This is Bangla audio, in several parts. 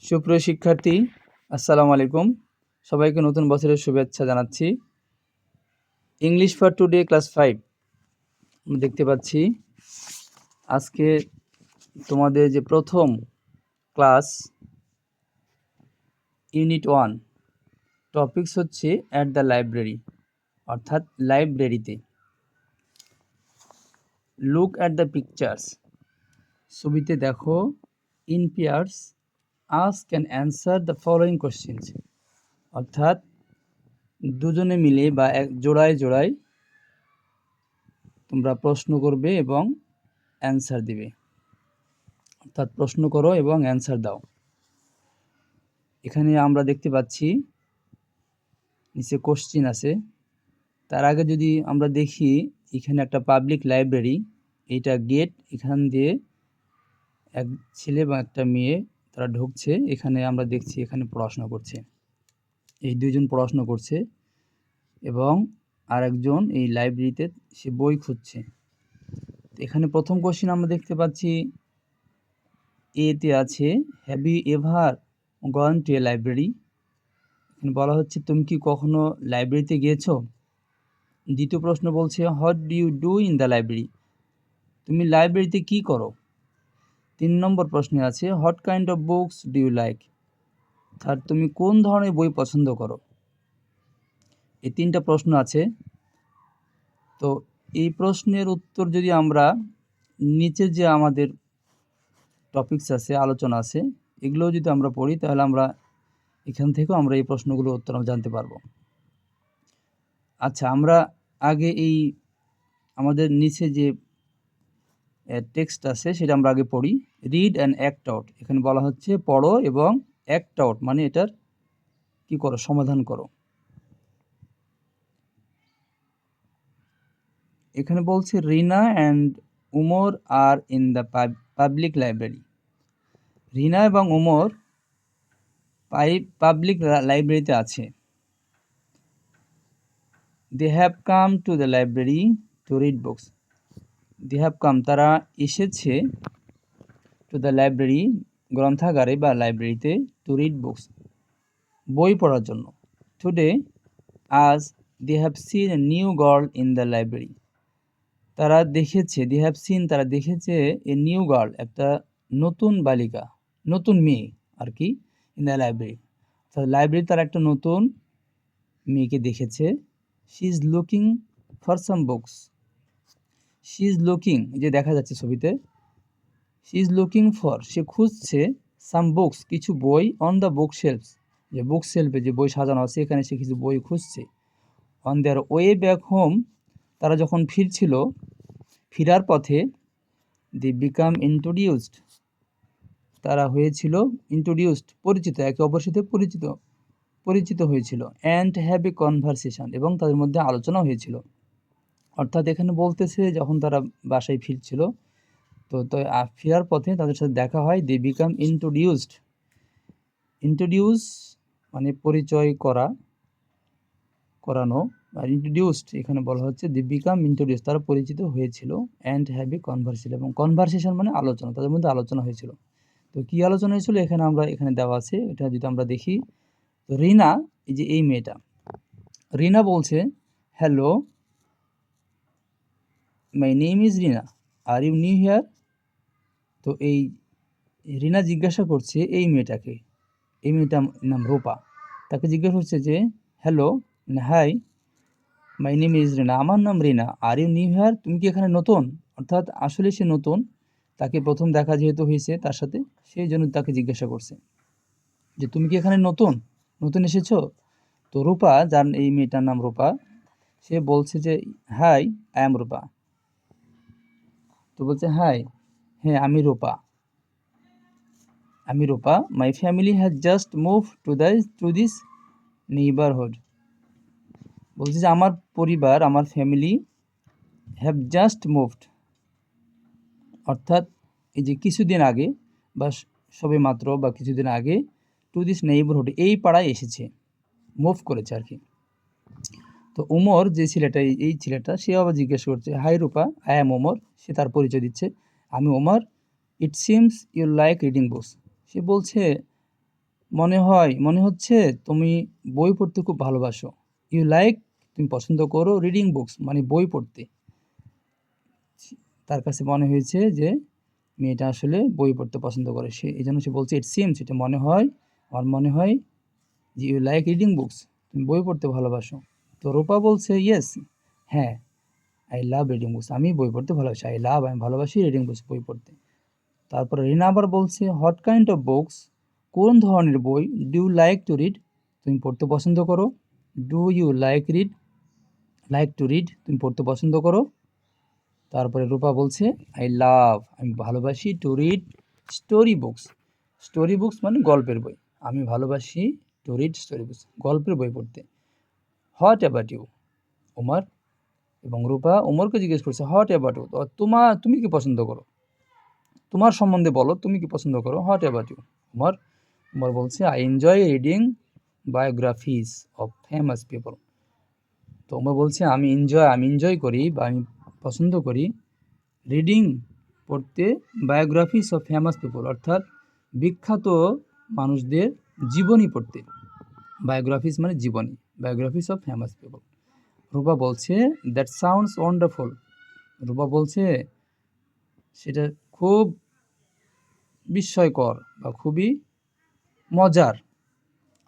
সুপ্রিয় শিক্ষার্থী, আসসালামু আলাইকুম। সবাইকে নতুন বছরের শুভেচ্ছা জানাচ্ছি। ইংলিশ ফর টুডে ক্লাস 5 আমরা দেখতে পাচ্ছি আজকে তোমাদের যে প্রথম ক্লাস ইউনিট 1 টপিকস হচ্ছে অ্যাট দ্য লাইব্রেরি, অর্থাৎ লাইব্রেরিতে। লুক অ্যাট দ্য পিকচার্স, ছবিতে দেখো। In pairs ask and answer the following questions, অর্থাৎ দুজনে মিলে বা এক জোড়ায় জোড়ায় তোমরা প্রশ্ন করবে এবং অ্যান্সার দিবে, অর্থাৎ প্রশ্ন করো এবং অ্যান্সার দাও। এখানে আমরা দেখতে পাচ্ছি নিচে কোশ্চিন আছে। তার আগে যদি আমরা দেখি, এখানে একটা পাবলিক লাইব্রেরি, এইটা গেট, এখান দিয়ে এক ছেলে বা একটা মেয়ে তারা ঢুকছে। এখানে আমরা দেখছি এখানে পড়াশোনা করছে, এই দুইজন পড়াশোনা করছে এবং আরেকজন এই লাইব্রেরিতে সে বই খুঁজছে। এখানে প্রথম কোশ্চিন আমরা দেখতে পাচ্ছি এতে আছে, have you ever gone to a library. এখানে বলা হচ্ছে তুমি কি কখনো লাইব্রেরিতে গিয়েছো। দ্বিতীয় প্রশ্ন বলছে what do you do in the library, তুমি লাইব্রেরিতে কি করো। 3 নম্বর প্রশ্নে আছে what kind of books do you like, আর তুমি কোন ধরনের বই পছন্দ করো। এই 3টা প্রশ্ন আছে। তো এই প্রশ্নের উত্তর যদি আমরা নিচে যে আমাদের টপিকস আছে, আলোচনা আছে, এগুলো যদি আমরা পড়ি তাহলে আমরা এখান থেকেও আমরা এই প্রশ্নগুলোর উত্তর জানতে পারবো। আচ্ছা, আমরা আগে এই আমাদের নিচে যে টেক্সট আছে সেটা আমরা আগে পড়ি। রিড অ্যান্ড অ্যাক্ট আউট, এখানে বলা হচ্ছে পড়ো এবং অ্যাক্ট আউট মানে এটার কি করো, সমাধান করো। এখানে বলছে Rina and Umar are in the public library. Rina এবং উমর পাবলিক লাইব্রেরিতে আছে। They have come to the library to read books. They have come, তারা এসেছে, টু দ্য লাইব্রেরি, গ্রন্থাগারে বা লাইব্রেরিতে, টু রিড বুকস, বই পড়ার জন্য। টুডে আজ they have seen a new girl in the library. তারা দেখেছে, দে হ্যাভ সিন, তারা দেখেছে, এ নিউ গার্ল, একটা নতুন বালিকা, নতুন মেয়ে আর কি, ইন দ্য লাইব্রেরি। তো লাইব্রেরি তারা একটা নতুন মেয়েকে দেখেছে। She is looking for some books. She is looking, যে দেখা যাচ্ছে ছবিতে, শি ইজ লুকিং ফর, সে খুঁজছে, সাম বুকস, কিছু বই, অন দ্য বুক শেলফস, যে বুক শেলফে যে বই সাজানো আছে এখানে সে কিছু বই খুঁজছে। On their way back home, তারা যখন ফিরছিল, ফিরার পথে, দি বিকাম ইন্ট্রোডিউসড, তারা হয়েছিল ইন্ট্রোডিউসড, পরিচিত, একে অপরের সাথে পরিচিত হয়েছিল। অ্যান্ড হ্যাভ এ কনভারসেশন, এবং তাদের মধ্যে আলোচনা হয়েছিল। অর্থাৎ এখানে বলতেছে যখন তারা বাসায় ফিরছিল, তো ফেরার পথে তাদের সাথে দেখা হয়। দে বিকাম ইন্ট্রোডিউসড, ইন্ট্রোডিউস মানে পরিচয় করানো, আর ইন্ট্রোডিউসড এখানে বলা হচ্ছে দে বিকাম ইন্ট্রোডিউস, তারা পরিচিত হয়েছিল। অ্যান্ড হ্যাভ এ কনভারসেশন, এবং কনভারসেশন মানে আলোচনা, তাদের মধ্যে আলোচনা হয়েছিল। তো কী আলোচনা হয়েছিল এখানে আমরা এখানে দেওয়া আছে, এটা যদি আমরা দেখি, তো রিনা, এই যে এই মেয়েটা, রিনা বলছে hello my name is Rina, are you new here. তো এই রিনা জিজ্ঞাসা করছে এই মেয়েটাকে, এই মেয়েটার নাম রূপা, তাকে জিজ্ঞাসা করছে যে হ্যালো মানে হাই, মাই নেম ইজ রিনা, আমার নাম রিনা, আর ইউ নিউ হিয়ার, তুমি কি এখানে নতুন। অর্থাৎ আসলে সে নতুন, তাকে প্রথম দেখা যেহেতু হয়েছে তার সাথে, সেই জন্য তাকে জিজ্ঞাসা করছে যে তুমি কি এখানে নতুন নতুন এসেছো। তো রূপা, যার এই মেয়েটার নাম রূপা, সে বলছে যে হাই, আই এম রূপা। তো বলছে হাই, হ্যাঁ আমি রূপা, আমি Rupa. My family has just move to this neighbourhood. বলছে যে আমার পরিবার, আমার ফ্যামিলি, হ্যাভ জাস্ট মুভড, অর্থাৎ এই যে কিছুদিন আগে বা সবে মাত্র বা কিছুদিন আগে, টু দিস নেইবারহুড, এই পাড়ায় এসেছে, মুভ করেছে আর কি। তো উমর যে ছেলেটা, এই ছেলেটা, সে আবার জিজ্ঞেস করছে hi Rupa, I am Omar, সে তার পরিচয় দিচ্ছে, আমি Omar. It seems you like reading books, সে বলছে মনে হচ্ছে তুমি বই পড়তে খুব ভালোবাসো। ইউ লাইক, তুমি পছন্দ করো রিডিং বুকস, মানে বই পড়তে। তার কাছে মনে হয়েছে যে মেয়েটা আসলে বই পড়তে পছন্দ করে, সে এই জন্য সে বলছে ইট সিমস, এটা মনে হয়, আমার মনে হয় যে ইউ লাইক রিডিং বুকস, তুমি বই পড়তে ভালোবাসো। তো রূপা বলছে ইয়েস, হ্যাঁ, আই লাভ রিডিং বুকস, আমি বই পড়তে ভালোবাসি, আমি ভালোবাসি রিডিং বুকস, বই পড়তে। তারপরে রিনা আবার বলছে হোয়াট কাইন্ড অফ বুকস, কোন ধরনের বই, do you like to read, তুমি পড়তে পছন্দ করো, do you like to read, তুমি পড়তে পছন্দ করো। তারপরে রূপা বলছে আই লাভ, আমি ভালোবাসি টু রিড স্টোরি বুকস মানে গল্পের বই, আমি ভালোবাসি টু রিড স্টোরি বুকস, গল্পের বই পড়তে। হোয়াট অ্যাবাউট ইউ, ওমর, এবং রূপা ওমরকে জিজ্ঞেস করছে হোয়াট অ্যাবাউট ইউ, তুমি কি পছন্দ করো, তোমার সম্বন্ধে বলো, তুমি কি পছন্দ করো, হোয়াট অ্যাবাউট ইউ ওমর বলছে I enjoy reading biographies of famous people. তো ওমর বলছে আমি এনজয় করি বা আমি পছন্দ করি রিডিং, পড়তে, বায়োগ্রাফিস অফ ফেমাস পিপল, অর্থাৎ বিখ্যাত মানুষদের জীবনী পড়তে। বায়োগ্রাফিস মানে জীবনী, বায়োগ্রাফিস অফ ফেমাস পিপল। রূপা বলছে দ্যাট সাউন্ডস ওয়ান্ডারফুল, রূপা বলছে সেটা খুব বিস্ময়কর বা খুবই মজার।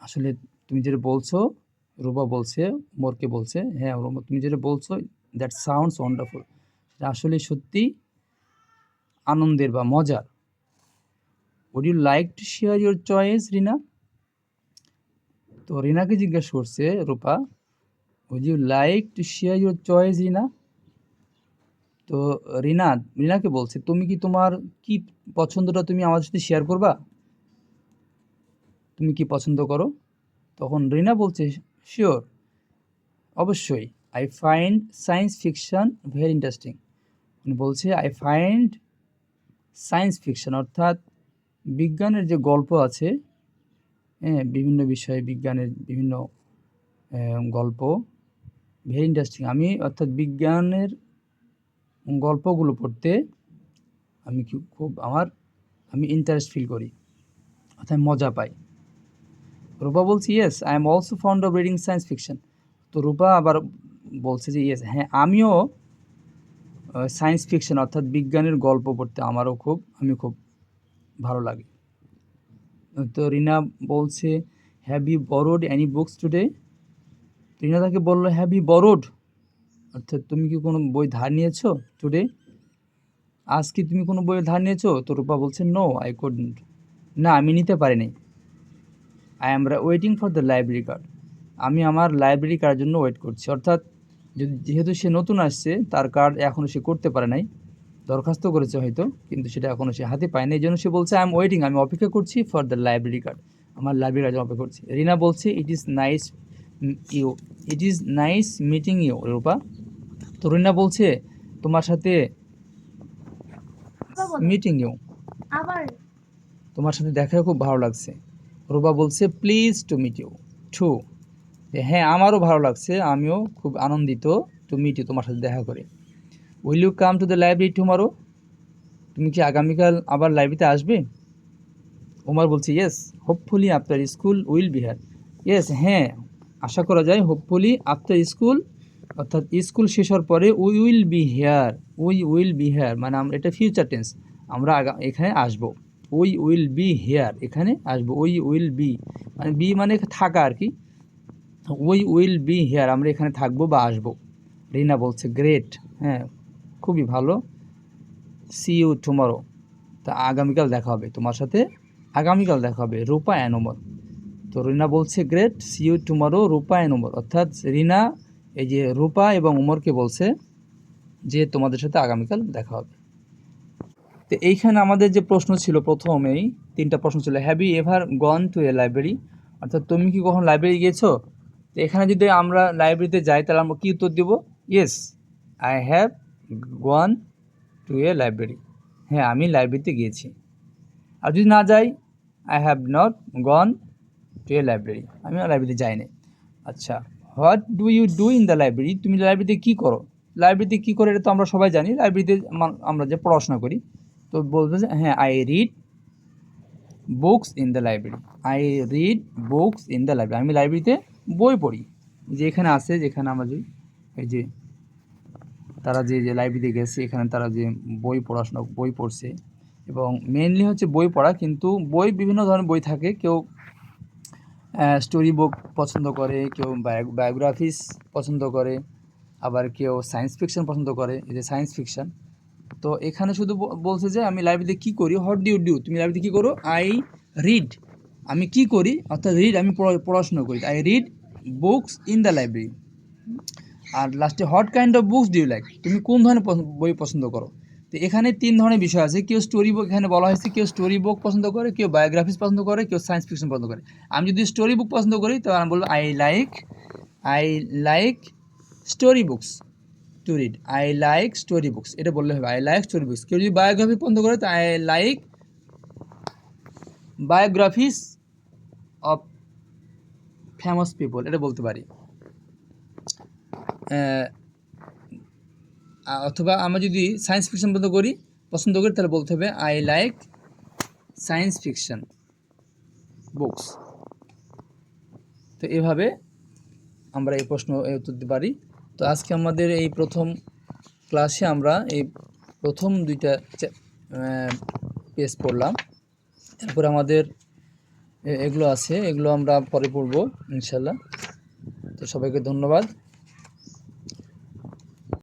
আসলে তুমি যেটা বলছো, রূপা বলছে ওমরকে বলছে, হ্যাঁ তুমি যেটা বলছো দ্যাট সাউন্ডস ওয়ান্ডারফুল, সেটা আসলে সত্যি আনন্দের বা মজার। Would you like to share your choice Rina, তো রিনাকে জিজ্ঞাসা করছে Rupa would you like to share your choice Rina, তো রিনাকে বলছে তুমি কি তোমার কি পছন্দটা তুমি আমার সাথে শেয়ার করবা, তুমি কি পছন্দ করো। তখন রিনা বলছে শিওর, অবশ্যই, I find science fiction very interesting, উনি বলছে আই ফাইন্ড সায়েন্স ফিকশন, অর্থাৎ বিজ্ঞানের যে গল্প আছে, হ্যাঁ, বিভিন্ন বিষয়ে বিজ্ঞানের বিভিন্ন গল্প, ভেরি ইন্টারেস্টিং, অর্থাৎ বিজ্ঞানের গল্পগুলো পড়তে আমি আমি ইন্টারেস্ট ফিল করি, অর্থাৎ মজা পাই। রূপা বলছে yes I am also fond of reading science fiction, তো রূপা আবার বলছে যে ইয়েস, হ্যাঁ আমিও সায়েন্স ফিকশন অর্থাৎ বিজ্ঞানের গল্প পড়তে আমি খুব ভালো লাগে। তো রিনা বলছে have you borrowed any books today, Rina তাকে বললো হ্যাভ ইউ বরোড, অর্থাৎ তুমি কি কোনো বই ধার নিয়েছো টুডে, আজ কি তুমি কোনো বই ধার নিয়েছো। তো রূপা বলছে নো আই কুডন্ট, না আমি নিতে পারিনি। I am waiting for the library card, আমি আমার লাইব্রেরি কার্ডের জন্য ওয়েট করছি, অর্থাৎ যেহেতু সে নতুন আসছে তার কার্ড এখনও সে করতে পারে নাই, দরখাস্ত করেছে হয়তো, কিন্তু সেটা এখনও সে হাতে পায়নি, এই জন্য সে বলছে আই এম ওয়েটিং, আমি অপেক্ষা করছি ফর দ্য লাইব্রেরি কার্ড, আমার লাইব্রেরি কার্ড অপেক্ষা করছি। রিনা বলছে it is nice meeting you Rupa, তো রিনা বলছে তোমার সাথে মিটিং ইউ, তোমার সাথে দেখা খুব ভালো লাগছে। রূপা বলছে please to meet you too, হ্যাঁ আমারও ভালো লাগছে, আমিও খুব আনন্দিত টু মিট ইউ, তোমার সাথে দেখা করে। Will you come to the library tomorrow, তুমি কি আগামীকাল আবার লাইব্রেরিতে আসবে। ওমর বলছে yes hopefully after school will be here, yes হ্যাঁ আশা করা যায়, হোপফুলি আফটার স্কুল, অর্থাৎ স্কুল শেষ হওয়ার পরে উই উইল বি হেয়ার মানে আমরা এটা ফিউচার টেন্স, আমরা এখানে আসবো, উই উইল বি হেয়ার, এখানে আসবো, উই উইল বি মানে বি মানে থাকা আর কি, উই উইল বি হেয়ার, আমরা এখানে থাকবো বা আসবো। রিনা বলছে গ্রেট, হ্যাঁ খুবই ভালো, সি ইউ টুমরো, তা আগামীকাল দেখা হবে তোমার সাথে, আগামীকাল দেখা হবে রূপা অ্যান্ড ওমর। তো রিনা বলছে great, see you tomorrow Rupa and Omar, অর্থাৎ রিনা এই যে রূপা এবং ওমরকে বলছে যে তোমাদের সাথে আগামীকাল দেখা হবে। তো এইখানে আমাদের যে প্রশ্ন ছিল প্রথমেই 3টা প্রশ্ন ছিল, have you ever gone to a library, অর্থাৎ তুমি কি কখন লাইব্রেরি গিয়েছো। তো এখানে যদি আমরা লাইব্রেরিতে যাই তাহলে আমরা কী উত্তর দেবো, yes I have gone to a library, হ্যাঁ আমি লাইব্রেরিতে গিয়েছি। আর যদি না যাই, I have not gone to a library, আমি লাইব্রেরিতে যাইনি। আচ্ছা, what do you do in the library, তুমি লাইব্রেরিতে কী করো, লাইব্রেরিতে কী করে এটা তো আমরা সবাই জানি, লাইব্রেরিতে আমরা যে পড়াশোনা করি। তো বলবে যে হ্যাঁ I read books in the library. I read books in the library. আমি লাইব্রেরিতে বই পড়ি। যে এখানে আছে, যেখানে আমাদের এই যে তারা যে লাইব্রেরিতে গেছে, এখানে তারা যে বই পড়ছে, এবং মেইনলি হচ্ছে বই পড়া। কিন্তু বই বিভিন্ন ধরনের বই থাকে। কেউ স্টোরি বুক পছন্দ করে, কেউ বায়োগ্রাফিস পছন্দ করে, আবার কেউ সায়েন্স ফিকশন পছন্দ করে, এই যে সায়েন্স ফিকশন। তো এখানে শুধু বলছে যে আমি লাইব্রেরিতে কী করি, হোয়াট ডু ইউ ডু, তুমি লাইব্রেরিতে কী করো? আই রিড, আমি কী করি, অর্থাৎ রিড আমি পড়াশোনা করি। I read books in the library. আর লাস্টে what kind of books do you like, তুমি কোন ধরনের বই পছন্দ করো। তো এখানে 3 ধরনের বিষয় আছে। কেউ স্টোরি বুক, এখানে বলা হয়েছে কেউ স্টোরি বুক পছন্দ করে, কেউ বায়োগ্রাফিস পছন্দ করে, কেউ সায়েন্স ফিকশন পছন্দ করে। আমি যদি স্টোরি বুক পছন্দ করি তাহলে আমি বলবো I like story books to read. I like story books, এটা বললে হবে, আই লাইক স্টোরি বুকস। কেউ যদি বায়োগ্রাফি পছন্দ করে তো I like biographies of famous people, এটা বলতে পারি। অথবা আমরা যদি সায়েন্স ফিকশন পছন্দ করি তাহলে বলতে হবে I like science fiction books. তো এভাবে আমরা এই প্রশ্ন উত্তর দিতে পারি। তো আজকে আমাদের এই প্রথম ক্লাসে আমরা এই প্রথম 2টা পেজ পড়লাম। এরপর আমাদের এগুলো আছে, এগুলো আমরা পরে পড়ব ইনশাল্লাহ। তো সবাইকে ধন্যবাদ।